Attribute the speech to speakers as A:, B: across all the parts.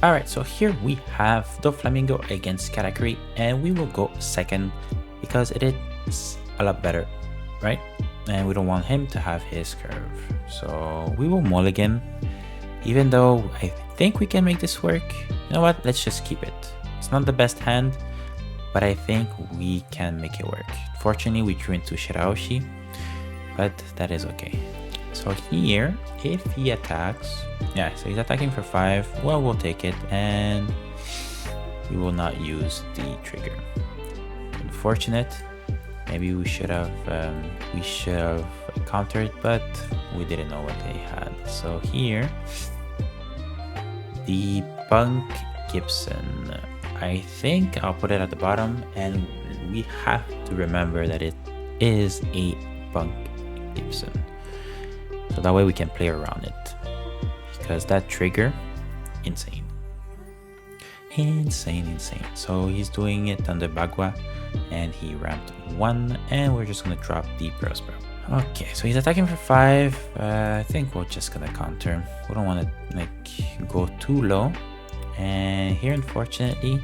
A: Alright, so here we have Doflamingo against Katakuri, and we will go second because it is a lot better, right? And we don't want him to have his curve. So we will mulligan, even though I think we can make this work. You know what? Let's just keep it. It's not the best hand, but I think we can make it work. Fortunately, we drew into Shirahoshi, but that is okay. So here, if he attacks, yeah, so he's attacking for 5, well, we'll take it, and we will not use the trigger. Unfortunate. Maybe we should have countered, but we didn't know what they had. So here, the Bunk Gibson, I think I'll put it at the bottom, and we have to remember that it is a Bunk Gibson. So that way we can play around it, because that trigger, insane. So he's doing it under Bagua, and he ramped 1, and we're just gonna drop the Perospero. Okay, so he's attacking for 5. I think we're just gonna counter. We don't want to go too low. And here, unfortunately,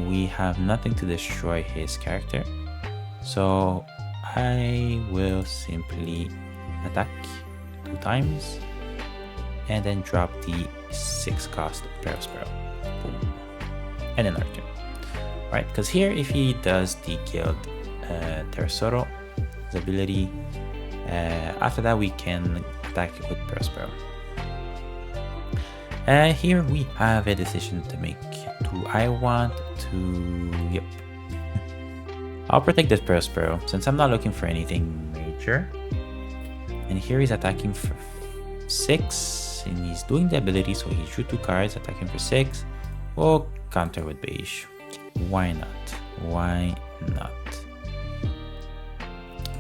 A: we have nothing to destroy his character. So I will simply attack 2 times and then drop the 6 cost Perospero. Boom. And another turn. Right, because here if he does the guild Terrasoro, his ability, after that we can attack with Perospero. Here we have a decision to make. Do I want to... Yep. I'll protect this Perospero since I'm not looking for anything major. And here he's attacking for 6, and he's doing the ability, so he drew 2 cards, attacking for 6. We'll counter with Bege. Why not? Why not?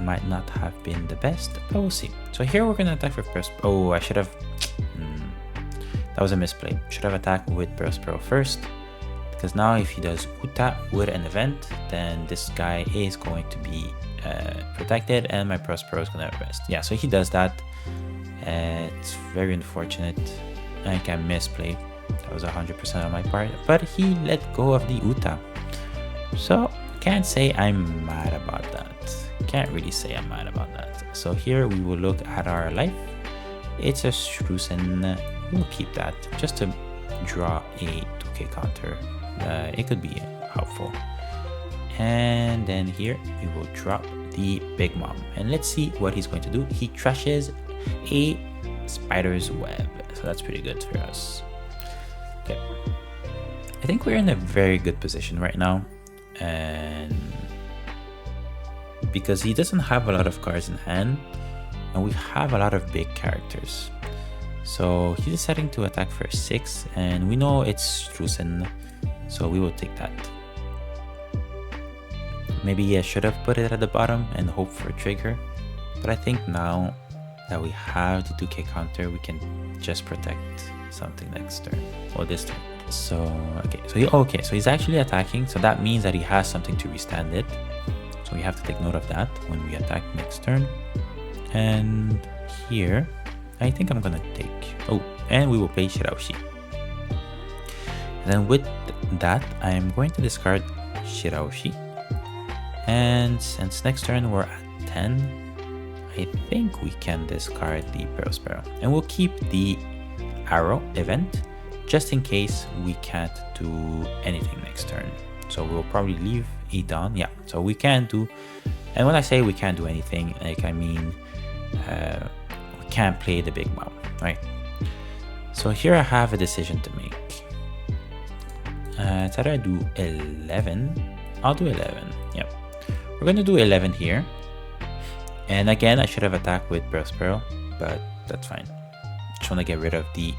A: Might not have been the best, but we'll see. So here we're gonna attack for Perospero. Oh, I should have... that was a misplay. Should have attacked with Perospero first, because now if he does Uta with an event, then this guy is going to be protected, and my Perospero is gonna rest. Yeah, so he does that. It's very unfortunate. I can misplay. That was 100% on my part, but he let go of the Uta. So can't say I'm mad about that. Can't really say I'm mad about that. So here we will look at our life. It's a Streusen. We'll keep that just to draw a 2k counter. It could be helpful. And then here we will drop the Big Mom, and let's see what he's going to do. He trashes a spider's web, so that's pretty good for us. Okay, I think we're in a very good position right now, and because he doesn't have a lot of cards in hand, and we have a lot of big characters. So he's deciding to attack for 6, and we know it's Streusen, so we will take that. Maybe I should have put it at the bottom and hope for a trigger, but I think now that we have the 2k counter, we can just protect something next turn, or this turn. So okay, so he's actually attacking, so that means that he has something to restand it. So we have to take note of that when we attack next turn. And here, I think I'm gonna take... Oh, and we will play Shirahoshi. And then with that, I'm going to discard Shirahoshi. And since next turn we're at 10, I think we can discard the Perospero. And we'll keep the arrow event, just in case we can't do anything next turn. So we'll probably leave a Dawn. Yeah, so we can't do... And when I say we can't do anything, like I mean... we can't play the Big Mom, right? So here I have a decision to make. It's either I do 11. I'll do 11. Yep. We're going to do 11 here. And again, I should have attacked with Perospero, but that's fine. Just want to get rid of the...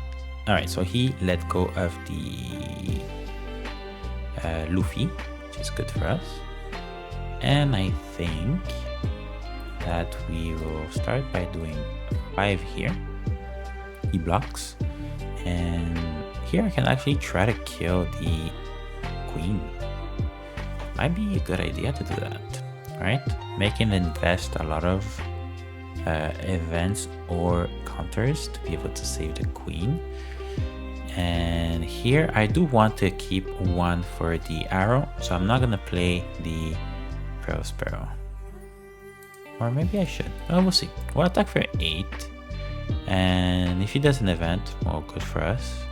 A: Alright, so he let go of the Luffy, which is good for us. And I think that we will start by doing 5 here. He blocks, and here I can actually try to kill the queen. Might be a good idea to do that, right? Make him invest a lot of events or counters to be able to save the queen. And here I do want to keep one for the arrow, so I'm not gonna play the Perospero. Or maybe I should. Oh, we'll see. We'll attack for 8. And if he does an event, well, good for us.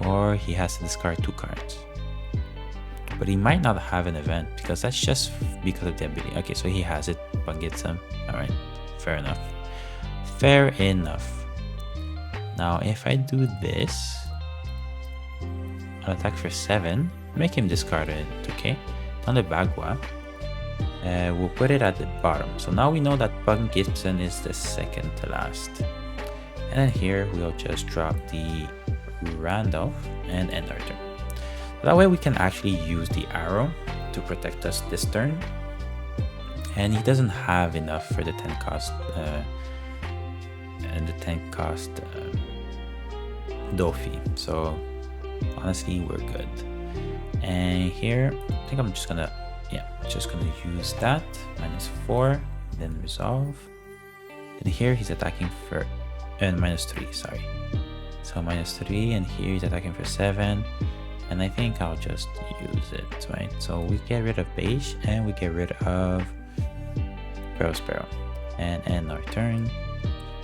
A: Or he has to discard 2 cards. But he might not have an event because that's just because of the ability. Okay, so he has it, but gets him. Alright, fair enough. Fair enough. Now, if I do this, I'll attack for 7. Make him discard it, okay? On the Bagua, we'll put it at the bottom. So now we know that Bug Gibson is the second to last. And then here, we'll just drop the Randolph and end our turn. That way we can actually use the arrow to protect us this turn. And he doesn't have enough for the 10 cost Doffy. So honestly, we're good. And here, I think I'm just gonna use that. -4, then resolve. And here he's attacking for -3, sorry. So -3, and here he's attacking for 7. And I think I'll just use it, right? So we get rid of Bege and we get rid of Perospero and end our turn.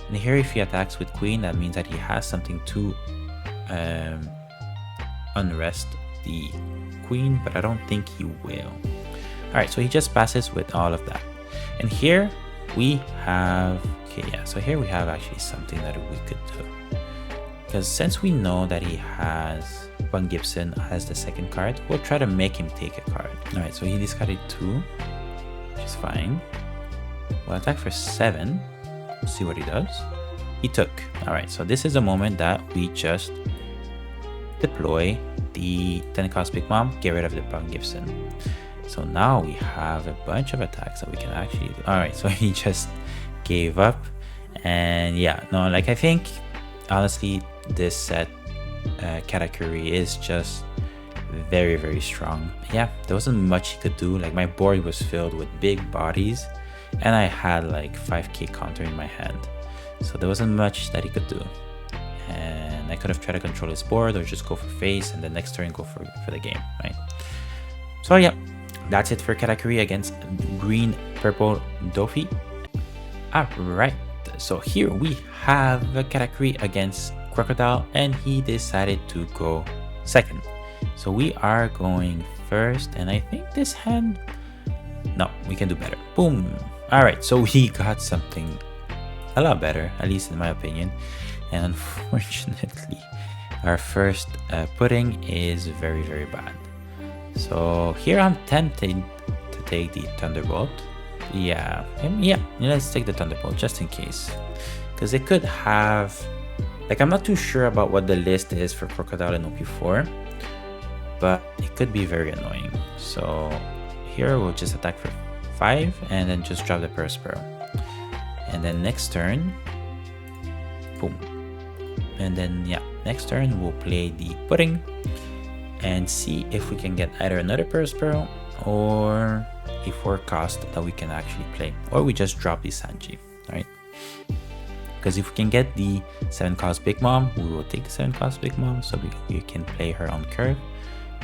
A: And here if he attacks with Queen, that means that he has something to unrest the Queen, but I don't think he will. Alright, so he just passes with all of that. And here we have, okay, yeah, so here we have actually something that we could do. Because since we know that he has Bun Gibson as the second card, we'll try to make him take a card. Alright, so he discarded 2, which is fine. We'll attack for 7. Let's see what he does. He took. Alright, so this is a moment that we just deploy the 10 cost Big Mom, get rid of the Bun Gibson. So now we have a bunch of attacks that we can actually do. Alright, so he just gave up. And yeah, no, like I think, honestly, this set, Katakuri, is just very, very strong. Yeah, there wasn't much he could do. Like my board was filled with big bodies and I had like 5k counter in my hand. So there wasn't much that he could do. And I could have tried to control his board or just go for face and the next turn go for the game, right? So yeah, that's it for Katakuri against green purple Doffy. Alright, so here we have Katakuri against Crocodile and he decided to go second. So we are going first and I think this hand, no, we can do better. Boom. Alright, so we got something a lot better, at least in my opinion. And unfortunately, our first pudding is very, very bad. So here I'm tempted to take the Thunderbolt. Yeah, let's take the Thunderbolt just in case. Because it could have, like, I'm not too sure about what the list is for Crocodile and OP4, but it could be very annoying. So here we'll just attack for 5 and then just drop the Perospero. And then next turn, boom. And then yeah, next turn we'll play the pudding and see if we can get either another Perospero or a 4 cost that we can actually play, or we just drop the Sanji, right? Because if we can get the 7 cost Big Mom, we will take the 7 cost Big Mom so we can play her on curve.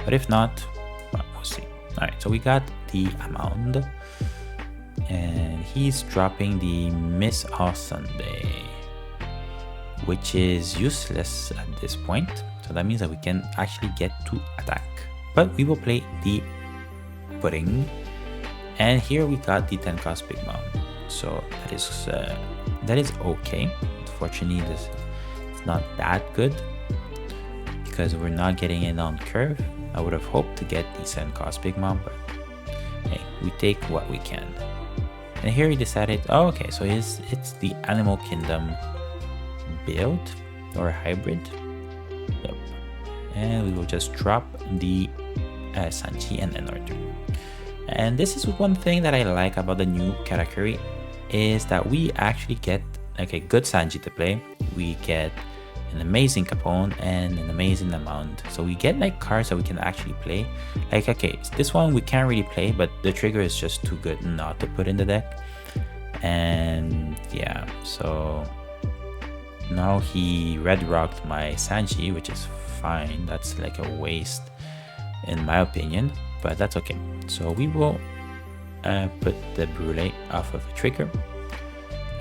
A: But if not, well, we'll see. Alright, so we got the Amande and he's dropping the Miss All Sunday, which is useless at this point. So that means that we can actually get to attack. But we will play the pudding. And here we got the 10 cost Big Mom. So that is okay. Unfortunately, this is not that good because we're not getting it on curve. I would have hoped to get the 7 cost Big Mom, but hey, we take what we can. And here he decided, oh, okay, so it's the Animal Kingdom build or hybrid. Yep. And we will just drop the Sanji and end our turn. And this is one thing that I like about the new Katakuri, is that we actually get like a good Sanji to play. We get an amazing Capone and an amazing Amande. So we get like cards that we can actually play. Like, okay, this one we can't really play, but the trigger is just too good not to put in the deck. And yeah, so now he red rocked my Sanji, which is fine. That's like a waste in my opinion, but that's okay. So we will put the Brulee off of a trigger,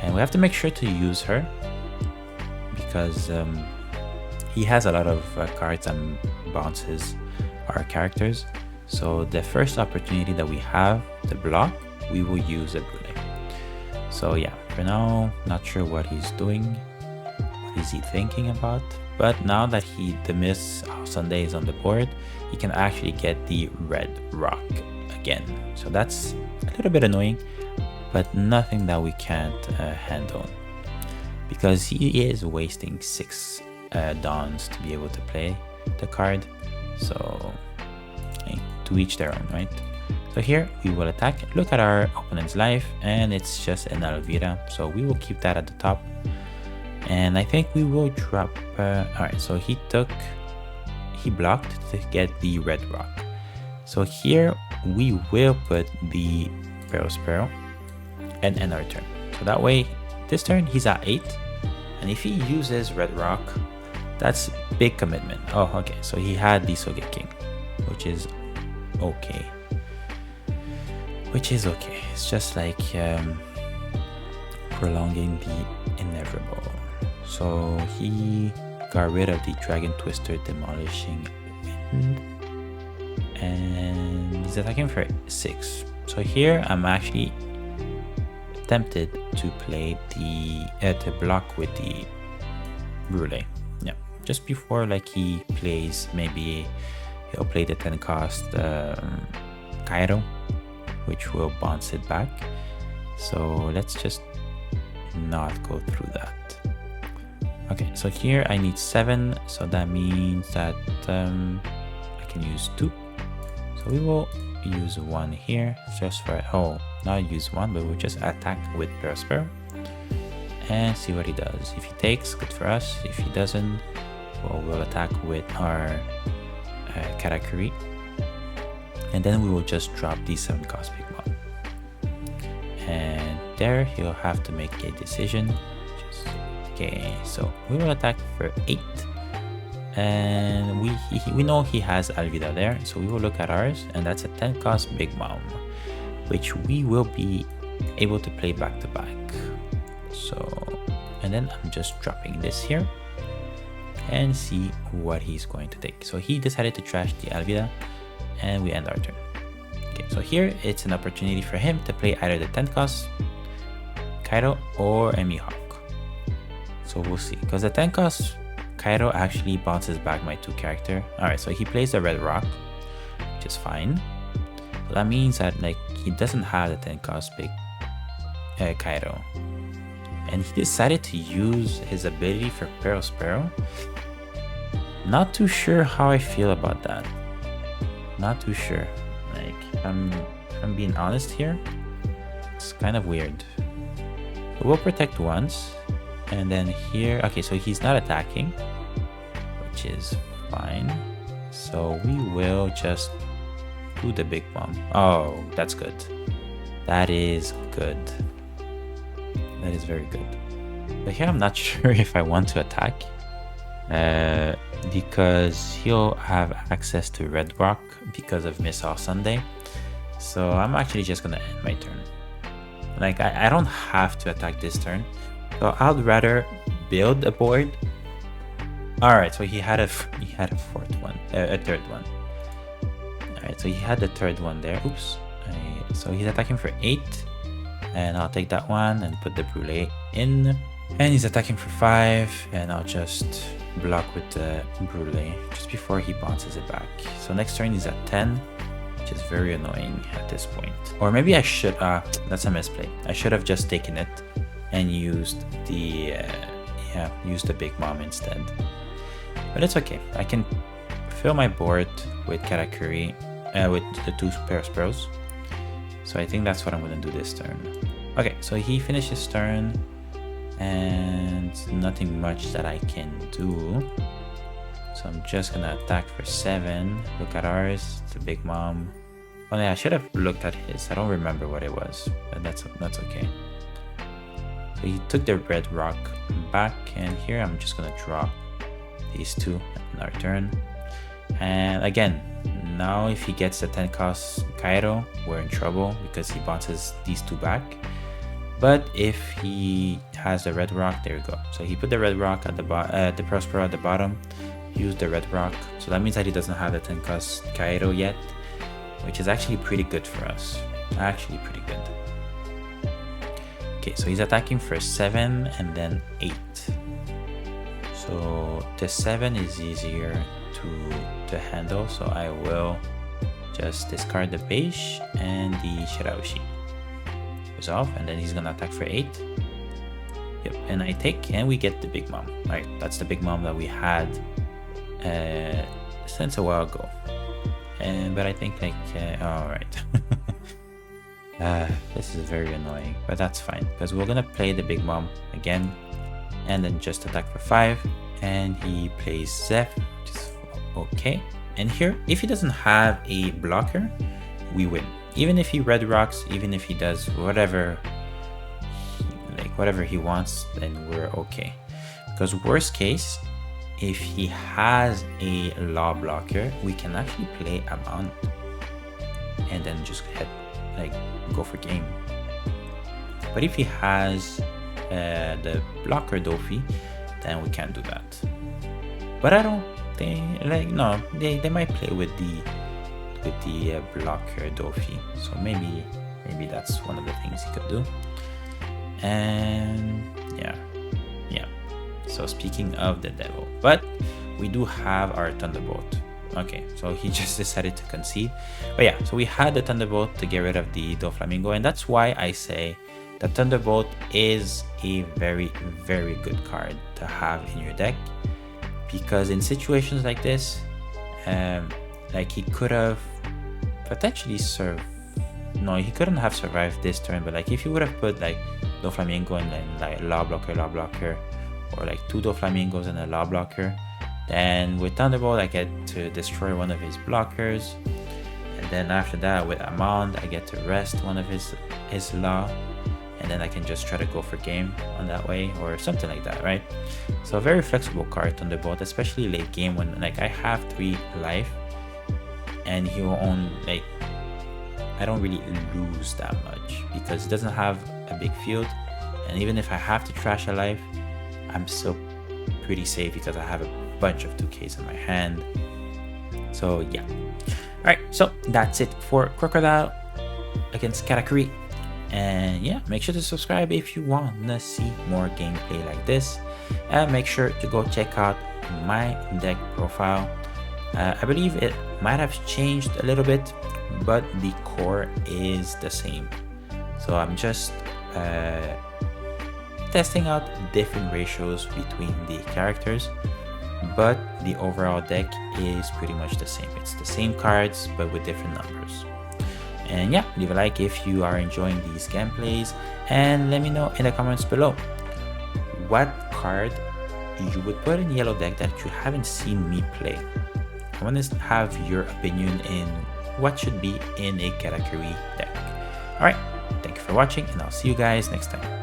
A: and we have to make sure to use her because he has a lot of cards and bounces our characters. So the first opportunity that we have to block, we will use a Brulee. So yeah, for now, not sure what he's doing. What is he thinking about? But now that the Miss Sunday is on the board, he can actually get the red rock again. So that's a little bit annoying, but nothing that we can't handle. Because he is wasting 6 dawns to be able to play the card. So to each their own, right? So here we will attack. Look at our opponent's life, and it's just an Elvira. So we will keep that at the top. And I think we will drop. Alright, so he blocked to get the red rock. So here we will put the Perospero and end our turn. So that way, this turn he's at 8. And if he uses red rock, that's big commitment. Oh, okay. So he had the Sogeking, which is okay. It's just like prolonging the inevitable. So he got rid of the Dragon Twister Demolishing Wind, and he's attacking for 6. So here I'm actually tempted to play to block with the Brulee. Yeah, just before like he plays, maybe he'll play the 10 cost Kato, which will bounce it back. So let's just not go through that. Okay, so here I need 7, so that means that I can use 2. So we will use 1 here just for, not use 1, but we'll just attack with Perospero and see what he does. If he takes, good for us. If he doesn't, well, we'll attack with our Katakuri, and then we will just drop the 7 cost Big Mom. And there he'll have to make a decision. Okay, so we will attack for 8, and we know he has Alvida there, so we will look at ours, and that's a 10 cost Big Mom, which we will be able to play back to back. So, and then I'm just dropping this here and see what he's going to take. So he decided to trash the Alvida, and we end our turn. Okay, so here it's an opportunity for him to play either the 10 cost Kaito or a Mihawk. So we'll see, because the 10 cost Kaito actually bounces back my 2 character. Alright, so he plays the red rock, which is fine. So that means that like he doesn't have the 10 cost big Kaito. And he decided to use his ability for Perospero. Not too sure how I feel about that. Not too sure. Like, if I'm being honest here, it's kind of weird. So we'll protect once. And then here, okay, so he's not attacking, which is fine. So we will just do the Big Bomb. Oh, that's good. That is good. That is very good. But here I'm not sure if I want to attack. Because he'll have access to Red Rock because of Miss All Sunday. So I'm actually just gonna end my turn. Like I don't have to attack this turn. So I'd rather build a board. Alright, so he had a fourth one, a third one. Alright, so he had the third one there. Oops. So he's attacking for 8. And I'll take that one and put the Brulee in. And he's attacking for 5. And I'll just block with the Brulee just before he bounces it back. So next turn he's at 10, which is very annoying at this point. Or maybe I should, that's a misplay. I should have just taken it and used the, used the Big Mom instead. But it's okay. I can fill my board with Katakuri, with the 2 Perospros. So I think that's what I'm gonna do this turn. Okay, so he finishes turn, and nothing much that I can do. So I'm just gonna attack for 7. Look at ours, it's a Big Mom. Oh yeah, I should have looked at his. I don't remember what it was, but that's okay. So he took the Red Rock back, and here I'm just gonna drop these two in our turn. And again, now if he gets the 10 cost Kaito, we're in trouble because he bounces these two back. But if he has the red rock, there we go. So he put the red rock at the the Perospero at the bottom, used the red rock. So that means that he doesn't have the 10 cost Kaito yet, which is actually pretty good for us. Actually pretty good. Okay, so he's attacking for 7 and then 8. So the 7 is easier to handle, so I will just discard the Bege and the Shirahoshi. Resolve, and then he's gonna attack for 8. Yep, and I take, and we get the Big Mom. Right, that's the Big Mom that we had since a while ago. But I think like, all right. This is very annoying, but that's fine because we're gonna play the Big Mom again, and then just attack for 5. And he plays Zeph, which is okay. And here, if he doesn't have a blocker, we win. Even if he red rocks, even if he does whatever he wants, then we're okay. Because worst case, if he has a law blocker, we can actually play Amande and then just go for game. But if he has the blocker Doffy, then we can't do that. But I don't think, no, they might play with the blocker Doffy, so maybe that's one of the things he could do. And yeah. So speaking of the devil, but we do have our Thunderbolt. Okay, so he just decided to concede. But yeah, so we had the Thunderbolt to get rid of the Doflamingo, and that's why I say the Thunderbolt is a very, very good card to have in your deck, because in situations like this, he could have potentially he couldn't have survived this turn, but if you would have put Doflamingo and then law blocker, or 2 Doflamingos and a law blocker, then with Thunderbolt I get to destroy one of his blockers, and then after that with Amande I get to rest one of his law, and then I can just try to go for game on that way or something like that, right? So a very flexible card, Thunderbolt, especially late game when I have 3 life and he will own I don't really lose that much because he doesn't have a big field, and even if I have to trash a life, I'm still pretty safe because I have a bunch of 2Ks in my hand. So yeah. Alright, so that's it for Crocodile against Katakuri. And yeah, make sure to subscribe if you want to see more gameplay like this. And make sure to go check out my deck profile. I believe it might have changed a little bit, but the core is the same. So I'm just testing out different ratios between the characters, but the overall deck is pretty much the same. It's the same cards, but with different numbers. And yeah, leave a like if you are enjoying these gameplays, and let me know in the comments below what card you would put in yellow deck that you haven't seen me play. I want to have your opinion in what should be in a Katakuri deck. Alright, thank you for watching, and I'll see you guys next time.